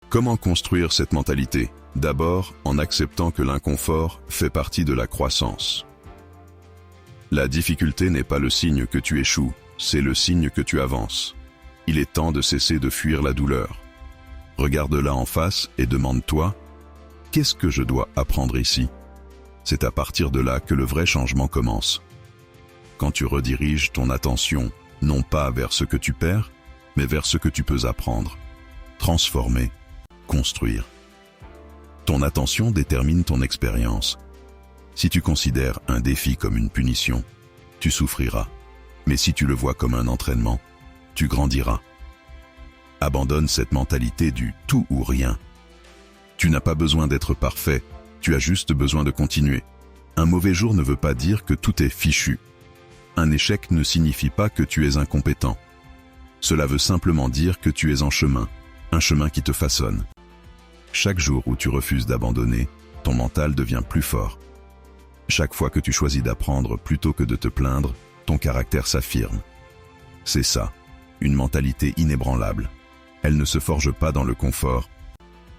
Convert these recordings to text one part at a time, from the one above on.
Comment construire cette mentalité? D'abord, en acceptant que l'inconfort fait partie de la croissance. La difficulté n'est pas le signe que tu échoues, c'est le signe que tu avances. Il est temps de cesser de fuir la douleur. Regarde-la en face et demande-toi, qu'est-ce que je dois apprendre ici? C'est à partir de là que le vrai changement commence. Quand tu rediriges ton attention, non pas vers ce que tu perds, mais vers ce que tu peux apprendre, transformer, construire. Ton attention détermine ton expérience. Si tu considères un défi comme une punition, tu souffriras. Mais si tu le vois comme un entraînement, tu grandiras. Abandonne cette mentalité du tout ou rien. Tu n'as pas besoin d'être parfait, tu as juste besoin de continuer. Un mauvais jour ne veut pas dire que tout est fichu. Un échec ne signifie pas que tu es incompétent. Cela veut simplement dire que tu es en chemin, un chemin qui te façonne. Chaque jour où tu refuses d'abandonner, ton mental devient plus fort. Chaque fois que tu choisis d'apprendre plutôt que de te plaindre, ton caractère s'affirme. C'est ça, une mentalité inébranlable. Elle ne se forge pas dans le confort,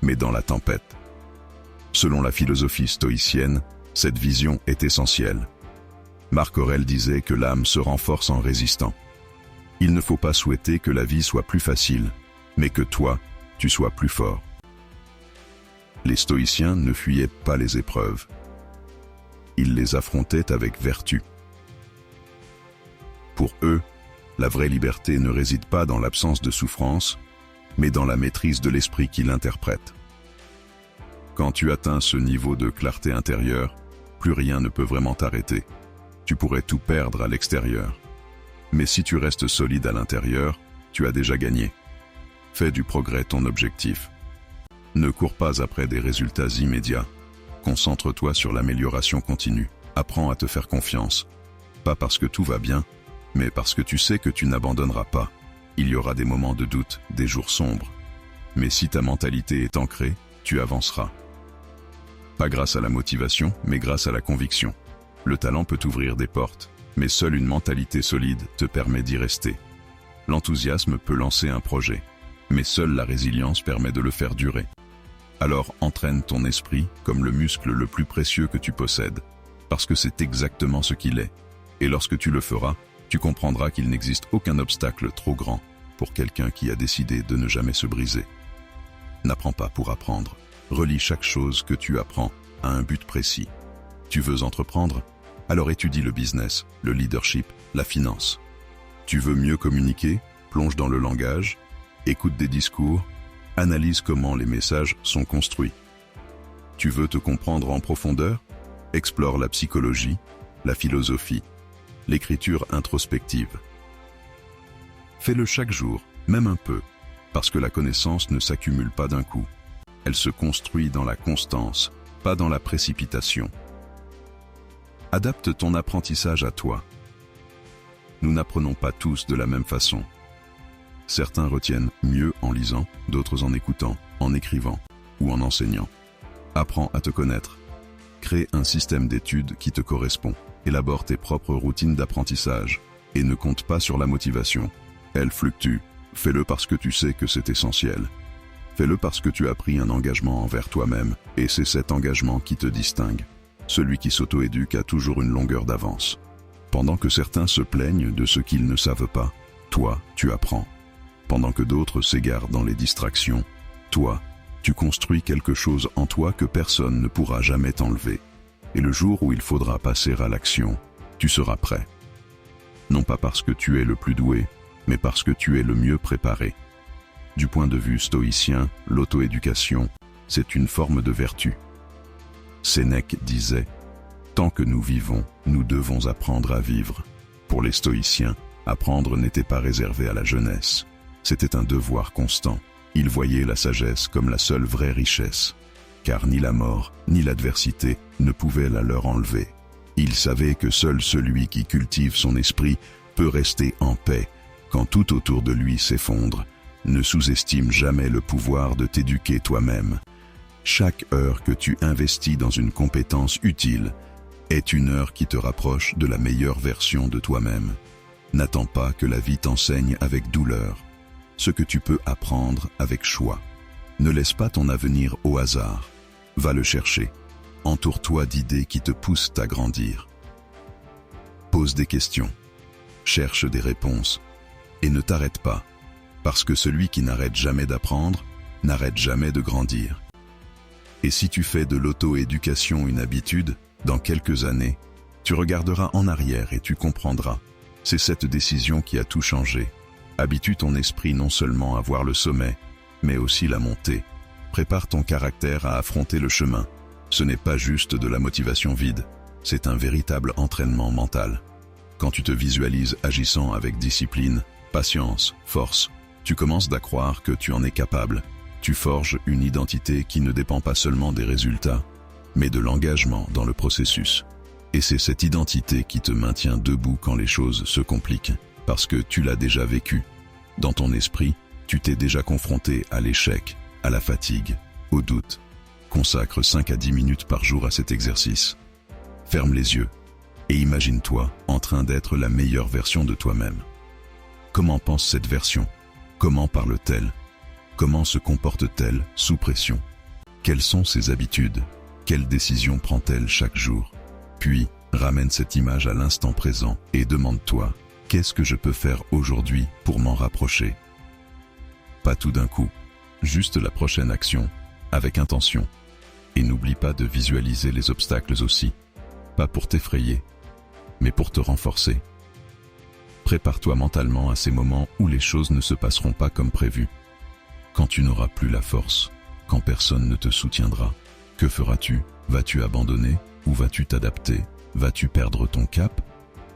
mais dans la tempête. Selon la philosophie stoïcienne, cette vision est essentielle. Marc Aurèle disait que l'âme se renforce en résistant. Il ne faut pas souhaiter que la vie soit plus facile, mais que toi, tu sois plus fort. Les stoïciens ne fuyaient pas les épreuves. Ils les affrontaient avec vertu. Pour eux, la vraie liberté ne réside pas dans l'absence de souffrance, mais dans la maîtrise de l'esprit qui l'interprète. Quand tu atteins ce niveau de clarté intérieure, plus rien ne peut vraiment t'arrêter. Tu pourrais tout perdre à l'extérieur. Mais si tu restes solide à l'intérieur, tu as déjà gagné. Fais du progrès ton objectif. Ne cours pas après des résultats immédiats. Concentre-toi sur l'amélioration continue. Apprends à te faire confiance. Pas parce que tout va bien, mais parce que tu sais que tu n'abandonneras pas. Il y aura des moments de doute, des jours sombres. Mais si ta mentalité est ancrée, tu avanceras. Pas grâce à la motivation, mais grâce à la conviction. Le talent peut ouvrir des portes, mais seule une mentalité solide te permet d'y rester. L'enthousiasme peut lancer un projet, mais seule la résilience permet de le faire durer. Alors entraîne ton esprit comme le muscle le plus précieux que tu possèdes, parce que c'est exactement ce qu'il est. Et lorsque tu le feras, tu comprendras qu'il n'existe aucun obstacle trop grand pour quelqu'un qui a décidé de ne jamais se briser. N'apprends pas pour apprendre. Relie chaque chose que tu apprends à un but précis. Tu veux entreprendre? Alors étudie le business, le leadership, la finance. Tu veux mieux communiquer? Plonge dans le langage, écoute des discours, analyse comment les messages sont construits. Tu veux te comprendre en profondeur? Explore la psychologie, la philosophie, l'écriture introspective. Fais-le chaque jour, même un peu, parce que la connaissance ne s'accumule pas d'un coup. Elle se construit dans la constance, pas dans la précipitation. Adapte ton apprentissage à toi. Nous n'apprenons pas tous de la même façon. Certains retiennent mieux en lisant, d'autres en écoutant, en écrivant ou en enseignant. Apprends à te connaître. Crée un système d'études qui te correspond. Élabore tes propres routines d'apprentissage et ne compte pas sur la motivation. Elle fluctue. Fais-le parce que tu sais que c'est essentiel. Fais-le parce que tu as pris un engagement envers toi-même et c'est cet engagement qui te distingue. Celui qui s'auto-éduque a toujours une longueur d'avance. Pendant que certains se plaignent de ce qu'ils ne savent pas, toi, tu apprends. Pendant que d'autres s'égarent dans les distractions, toi, tu construis quelque chose en toi que personne ne pourra jamais t'enlever. Et le jour où il faudra passer à l'action, tu seras prêt. Non pas parce que tu es le plus doué, mais parce que tu es le mieux préparé. Du point de vue stoïcien, l'auto-éducation, c'est une forme de vertu. Sénèque disait « Tant que nous vivons, nous devons apprendre à vivre ». Pour les stoïciens, apprendre n'était pas réservé à la jeunesse. C'était un devoir constant. Ils voyaient la sagesse comme la seule vraie richesse, car ni la mort, ni l'adversité ne pouvaient la leur enlever. Ils savaient que seul celui qui cultive son esprit peut rester en paix quand tout autour de lui s'effondre. Ne sous-estime jamais le pouvoir de t'éduquer toi-même. Chaque heure que tu investis dans une compétence utile est une heure qui te rapproche de la meilleure version de toi-même. N'attends pas que la vie t'enseigne avec douleur ce que tu peux apprendre avec choix. Ne laisse pas ton avenir au hasard. Va le chercher. Entoure-toi d'idées qui te poussent à grandir. Pose des questions. Cherche des réponses. Et ne t'arrête pas. Parce que celui qui n'arrête jamais d'apprendre, n'arrête jamais de grandir. Et si tu fais de l'auto-éducation une habitude, dans quelques années, tu regarderas en arrière et tu comprendras. C'est cette décision qui a tout changé. Habitue ton esprit non seulement à voir le sommet, mais aussi la montée. Prépare ton caractère à affronter le chemin. Ce n'est pas juste de la motivation vide, c'est un véritable entraînement mental. Quand tu te visualises agissant avec discipline, patience, force, tu commences à croire que tu en es capable. Tu forges une identité qui ne dépend pas seulement des résultats, mais de l'engagement dans le processus. Et c'est cette identité qui te maintient debout quand les choses se compliquent, parce que tu l'as déjà vécu. Dans ton esprit, tu t'es déjà confronté à l'échec, à la fatigue, au doute. Consacre 5 à 10 minutes par jour à cet exercice. Ferme les yeux et imagine-toi en train d'être la meilleure version de toi-même. Comment pense cette version? Comment parle-t-elle? Comment se comporte-t-elle sous pression? Quelles sont ses habitudes? Quelles décisions prend-elle chaque jour? Puis, ramène cette image à l'instant présent et demande-toi, qu'est-ce que je peux faire aujourd'hui pour m'en rapprocher? Pas tout d'un coup, juste la prochaine action, avec intention. Et n'oublie pas de visualiser les obstacles aussi, pas pour t'effrayer, mais pour te renforcer. Prépare-toi mentalement à ces moments où les choses ne se passeront pas comme prévu. Quand tu n'auras plus la force, quand personne ne te soutiendra, que feras-tu? Vas-tu abandonner ou vas-tu t'adapter? Vas-tu perdre ton cap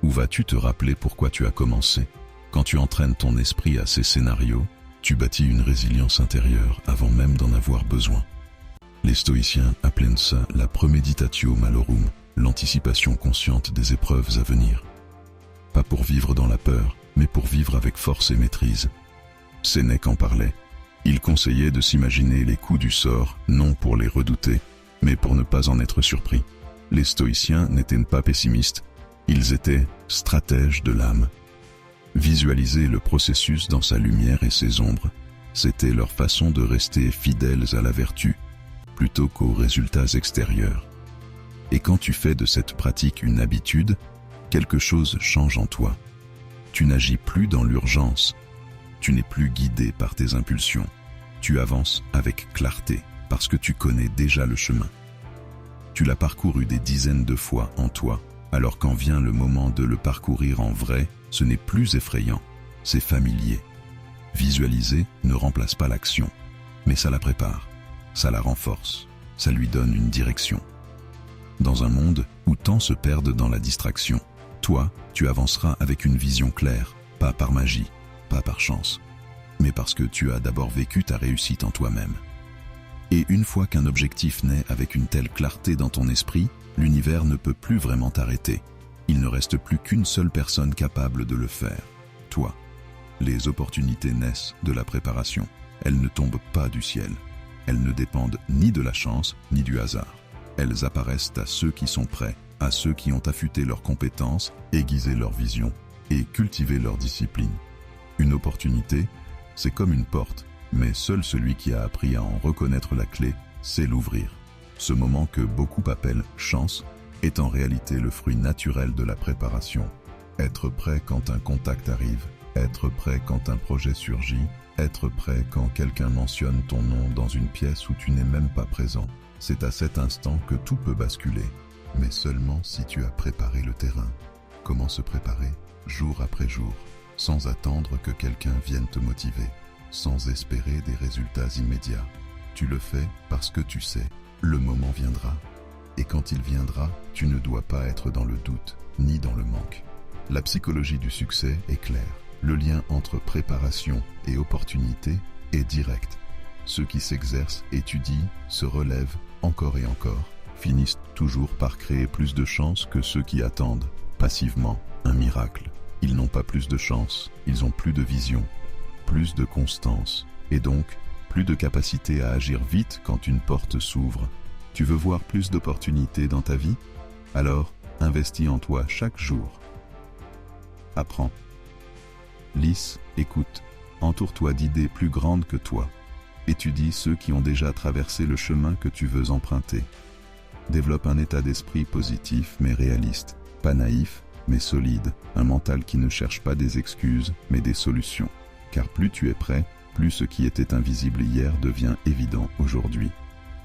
ou vas-tu te rappeler pourquoi tu as commencé? Quand tu entraînes ton esprit à ces scénarios, tu bâtis une résilience intérieure avant même d'en avoir besoin. Les stoïciens appellent ça la premeditatio malorum, l'anticipation consciente des épreuves à venir. Pas pour vivre dans la peur, mais pour vivre avec force et maîtrise. Sénèque en parlait. Il conseillait de s'imaginer les coups du sort, non pour les redouter, mais pour ne pas en être surpris. Les stoïciens n'étaient pas pessimistes, ils étaient stratèges de l'âme. Visualiser le processus dans sa lumière et ses ombres, c'était leur façon de rester fidèles à la vertu, plutôt qu'aux résultats extérieurs. Et quand tu fais de cette pratique une habitude, quelque chose change en toi. Tu n'agis plus dans l'urgence, tu n'es plus guidé par tes impulsions. Tu avances avec clarté, parce que tu connais déjà le chemin. Tu l'as parcouru des dizaines de fois en toi, alors quand vient le moment de le parcourir en vrai, ce n'est plus effrayant, c'est familier. Visualiser ne remplace pas l'action, mais ça la prépare, ça la renforce, ça lui donne une direction. Dans un monde où tant se perdent dans la distraction, toi, tu avanceras avec une vision claire, pas par magie, pas par chance, mais parce que tu as d'abord vécu ta réussite en toi-même. Et une fois qu'un objectif naît avec une telle clarté dans ton esprit, l'univers ne peut plus vraiment t'arrêter. Il ne reste plus qu'une seule personne capable de le faire, toi. Les opportunités naissent de la préparation. Elles ne tombent pas du ciel. Elles ne dépendent ni de la chance, ni du hasard. Elles apparaissent à ceux qui sont prêts, à ceux qui ont affûté leurs compétences, aiguisé leur vision et cultivé leur discipline. Une opportunité, c'est comme une porte, mais seul celui qui a appris à en reconnaître la clé sait l'ouvrir. Ce moment que beaucoup appellent chance est en réalité le fruit naturel de la préparation. Être prêt quand un contact arrive, être prêt quand un projet surgit, être prêt quand quelqu'un mentionne ton nom dans une pièce où tu n'es même pas présent. C'est à cet instant que tout peut basculer, mais seulement si tu as préparé le terrain. Comment se préparer? Jour après jour, sans attendre que quelqu'un vienne te motiver, sans espérer des résultats immédiats. Tu le fais parce que tu sais, le moment viendra. Et quand il viendra, tu ne dois pas être dans le doute, ni dans le manque. La psychologie du succès est claire. Le lien entre préparation et opportunité est direct. Ceux qui s'exercent, étudient, se relèvent encore et encore, finissent toujours par créer plus de chances que ceux qui attendent, passivement, un miracle. Ils n'ont pas plus de chance, ils ont plus de vision, plus de constance, et donc plus de capacité à agir vite quand une porte s'ouvre. Tu veux voir plus d'opportunités dans ta vie? Alors, investis en toi chaque jour. Apprends. Lise, écoute, entoure-toi d'idées plus grandes que toi. Étudie ceux qui ont déjà traversé le chemin que tu veux emprunter. Développe un état d'esprit positif mais réaliste, pas naïf mais solide, un mental qui ne cherche pas des excuses mais des solutions. Car plus tu es prêt, plus ce qui était invisible hier devient évident aujourd'hui.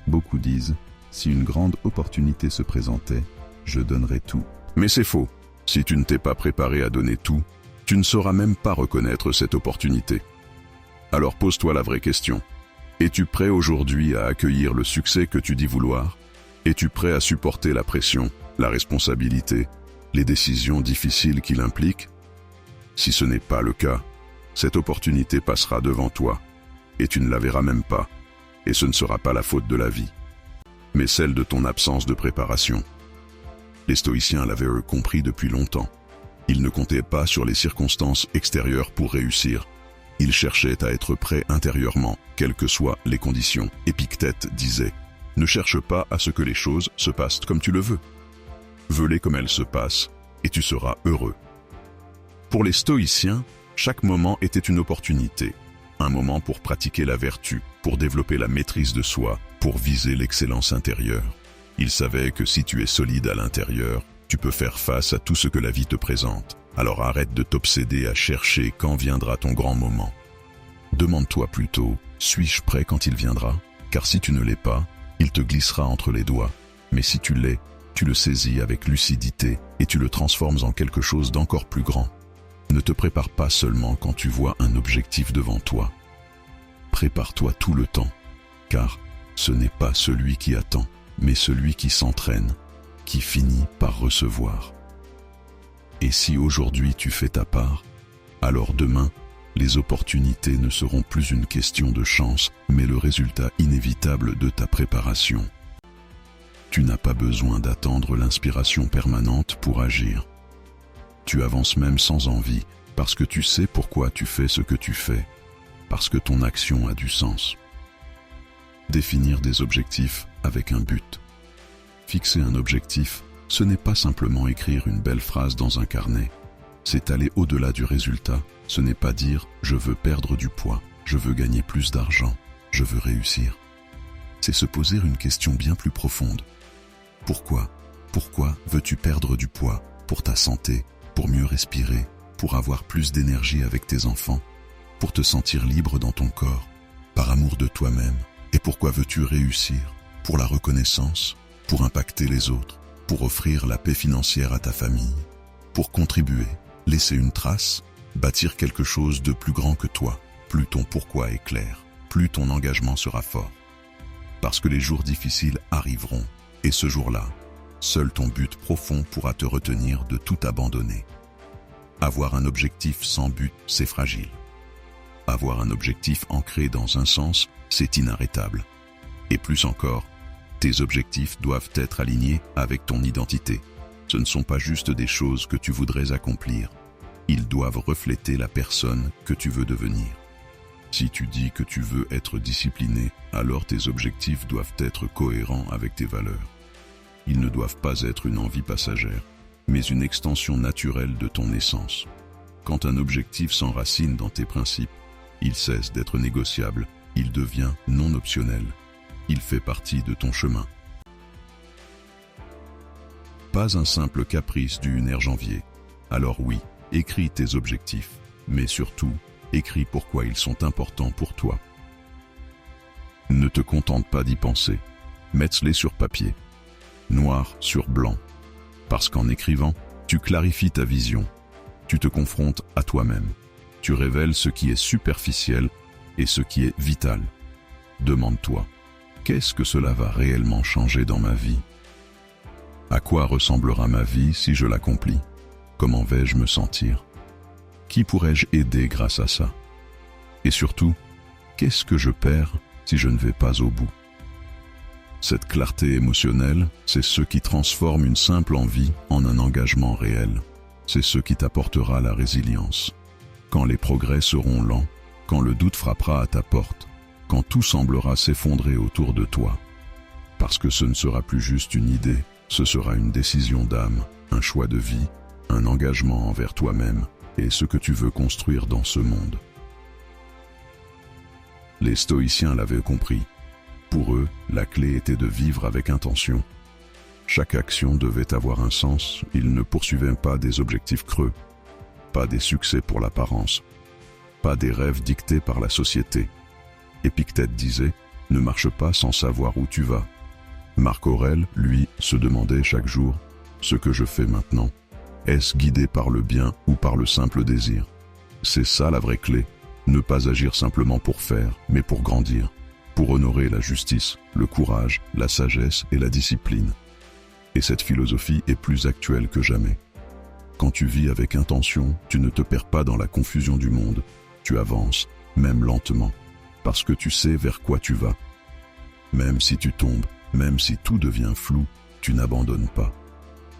Beaucoup disent, si une grande opportunité se présentait, je donnerais tout. Mais c'est faux. Si tu ne t'es pas préparé à donner tout, tu ne sauras même pas reconnaître cette opportunité. Alors pose-toi la vraie question. Es-tu prêt aujourd'hui à accueillir le succès que tu dis vouloir? Es-tu prêt à supporter la pression, la responsabilité, les décisions difficiles qu'il implique? Si ce n'est pas le cas, cette opportunité passera devant toi, et tu ne la verras même pas, et ce ne sera pas la faute de la vie, mais celle de ton absence de préparation. Les stoïciens l'avaient eux compris depuis longtemps. Ils ne comptaient pas sur les circonstances extérieures pour réussir. Ils cherchaient à être prêts intérieurement, quelles que soient les conditions. Épictète disait « Ne cherche pas à ce que les choses se passent comme tu le veux. Veux-les comme elles se passent, et tu seras heureux. » Pour les stoïciens, chaque moment était une opportunité. Un moment pour pratiquer la vertu, pour développer la maîtrise de soi, pour viser l'excellence intérieure. Ils savaient que si tu es solide à l'intérieur, tu peux faire face à tout ce que la vie te présente. Alors arrête de t'obséder à chercher quand viendra ton grand moment. Demande-toi plutôt, suis-je prêt quand il viendra? Car si tu ne l'es pas, il te glissera entre les doigts. Mais si tu l'es, tu le saisis avec lucidité et tu le transformes en quelque chose d'encore plus grand. Ne te prépare pas seulement quand tu vois un objectif devant toi. Prépare-toi tout le temps, car ce n'est pas celui qui attend, mais celui qui s'entraîne, qui finit par recevoir. Et si aujourd'hui tu fais ta part, alors demain, les opportunités ne seront plus une question de chance, mais le résultat inévitable de ta préparation. Tu n'as pas besoin d'attendre l'inspiration permanente pour agir. Tu avances même sans envie, parce que tu sais pourquoi tu fais ce que tu fais, parce que ton action a du sens. Définir des objectifs avec un but. Fixer un objectif, ce n'est pas simplement écrire une belle phrase dans un carnet. C'est aller au-delà du résultat. Ce n'est pas dire « je veux perdre du poids, je veux gagner plus d'argent, je veux réussir ». C'est se poser une question bien plus profonde. Pourquoi? Pourquoi veux-tu perdre du poids? Pour ta santé, pour mieux respirer, pour avoir plus d'énergie avec tes enfants, pour te sentir libre dans ton corps, par amour de toi-même. Et pourquoi veux-tu réussir? Pour la reconnaissance, pour impacter les autres, pour offrir la paix financière à ta famille, pour contribuer, laisser une trace, bâtir quelque chose de plus grand que toi. Plus ton pourquoi est clair, plus ton engagement sera fort. Parce que les jours difficiles arriveront, et ce jour-là, seul ton but profond pourra te retenir de tout abandonner. Avoir un objectif sans but, c'est fragile. Avoir un objectif ancré dans un sens, c'est inarrêtable. Et plus encore, tes objectifs doivent être alignés avec ton identité. Ce ne sont pas juste des choses que tu voudrais accomplir. Ils doivent refléter la personne que tu veux devenir. Si tu dis que tu veux être discipliné, alors tes objectifs doivent être cohérents avec tes valeurs. Ils ne doivent pas être une envie passagère, mais une extension naturelle de ton essence. Quand un objectif s'enracine dans tes principes, il cesse d'être négociable, il devient non optionnel. Il fait partie de ton chemin. Pas un simple caprice du 1er janvier. Alors oui, écris tes objectifs, mais surtout, écris pourquoi ils sont importants pour toi. Ne te contente pas d'y penser, mets-les sur papier, noir sur blanc, parce qu'en écrivant, tu clarifies ta vision, tu te confrontes à toi-même, tu révèles ce qui est superficiel et ce qui est vital. Demande-toi, qu'est-ce que cela va réellement changer dans ma vie? À quoi ressemblera ma vie si je l'accomplis? Comment vais-je me sentir? Qui pourrais-je aider grâce à ça? Et surtout, qu'est-ce que je perds si je ne vais pas au bout? Cette clarté émotionnelle, c'est ce qui transforme une simple envie en un engagement réel. C'est ce qui t'apportera la résilience. Quand les progrès seront lents, quand le doute frappera à ta porte, quand tout semblera s'effondrer autour de toi. Parce que ce ne sera plus juste une idée, ce sera une décision d'âme, un choix de vie, un engagement envers toi-même et ce que tu veux construire dans ce monde. Les stoïciens l'avaient compris. Pour eux, la clé était de vivre avec intention. Chaque action devait avoir un sens, ils ne poursuivaient pas des objectifs creux, pas des succès pour l'apparence, pas des rêves dictés par la société. Épictète disait « Ne marche pas sans savoir où tu vas ». Marc Aurèle, lui, se demandait chaque jour « Ce que je fais maintenant, est-ce guidé par le bien ou par le simple désir ?» C'est ça la vraie clé, ne pas agir simplement pour faire, mais pour grandir, pour honorer la justice, le courage, la sagesse et la discipline. Et cette philosophie est plus actuelle que jamais. Quand tu vis avec intention, tu ne te perds pas dans la confusion du monde, tu avances, même lentement, parce que tu sais vers quoi tu vas. Même si tu tombes, même si tout devient flou, tu n'abandonnes pas.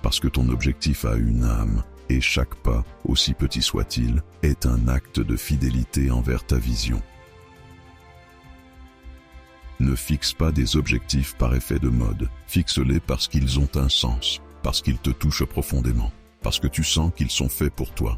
Parce que ton objectif a une âme, et chaque pas, aussi petit soit-il, est un acte de fidélité envers ta vision. Ne fixe pas des objectifs par effet de mode, fixe-les parce qu'ils ont un sens, parce qu'ils te touchent profondément, parce que tu sens qu'ils sont faits pour toi.